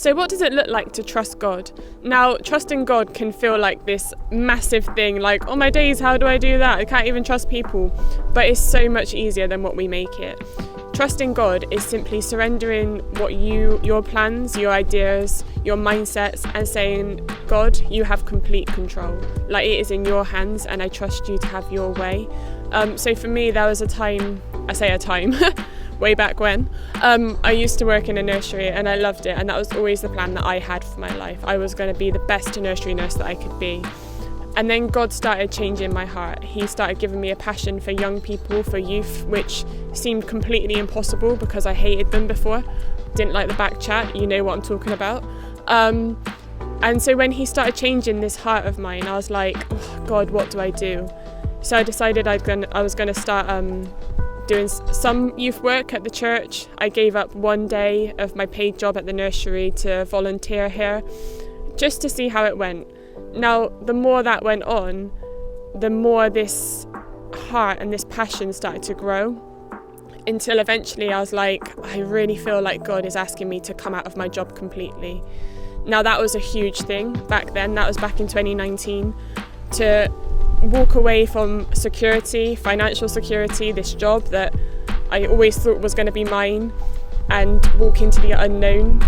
So what does it look like to trust God? Now, trusting God can feel like this massive thing, like, oh my days, how do I do that? I can't even trust people. But it's so much easier than what we make it. Trusting God is simply surrendering your plans, your ideas, your mindsets, and saying, God, you have complete control. Like, it is in your hands and I trust you to have your way. So for me, there was a time, way back when, I used to work in a nursery and I loved it, and that was always the plan that I had for my life. I was going to be the best nursery nurse that I could be. And then God started changing my heart. He started giving me a passion for young people, for youth, which seemed completely impossible because I hated them before. Didn't like the back chat, you know what I'm talking about. And so when he started changing this heart of mine, I was like, oh, God, what do I do? So I decided I was going to start doing some youth work at the church. I gave up one day of my paid job at the nursery to volunteer here, just to see how it went. Now, the more that went on, the more this heart and this passion started to grow, until eventually I was like, I really feel like God is asking me to come out of my job completely. Now, that was a huge thing back then. That was back in 2019, to walk away from security, financial security, this job that I always thought was going to be mine, and walk into the unknown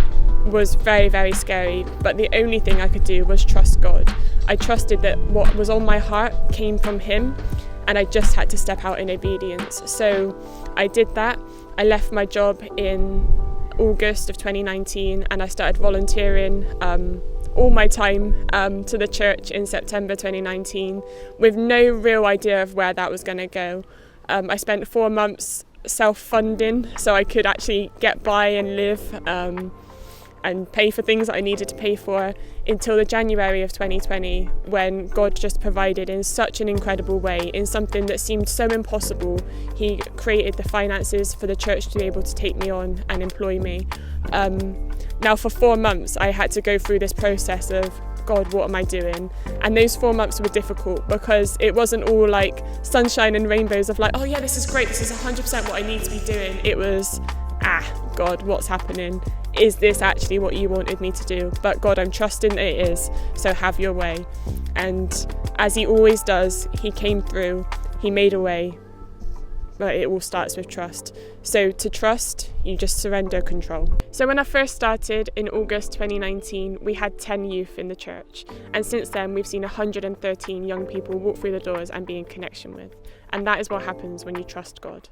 was very, very scary. But the only thing I could do was trust God. I trusted that what was on my heart came from Him, and I just had to step out in obedience. So I did that. I left my job in August of 2019 and I started volunteering all my time to the church in September 2019 with no real idea of where that was going to go. I spent 4 months self-funding so I could actually get by and live and pay for things that I needed to pay for, until the January of 2020, when God just provided in such an incredible way, in something that seemed so impossible. He created the finances for the church to be able to take me on and employ me. Now for 4 months I had to go through this process of, God, what am I doing? And those 4 months were difficult because it wasn't all like sunshine and rainbows of like, oh yeah, this is great, this is 100% what I need to be doing. It was, God, what's happening? Is this actually what you wanted me to do? But God, I'm trusting that it is, so have your way. And as He always does, He came through, He made a way, but it all starts with trust. So to trust, you just surrender control. So when I first started in August 2019, we had 10 youth in the church. And since then, we've seen 113 young people walk through the doors and be in connection with. And that is what happens when you trust God.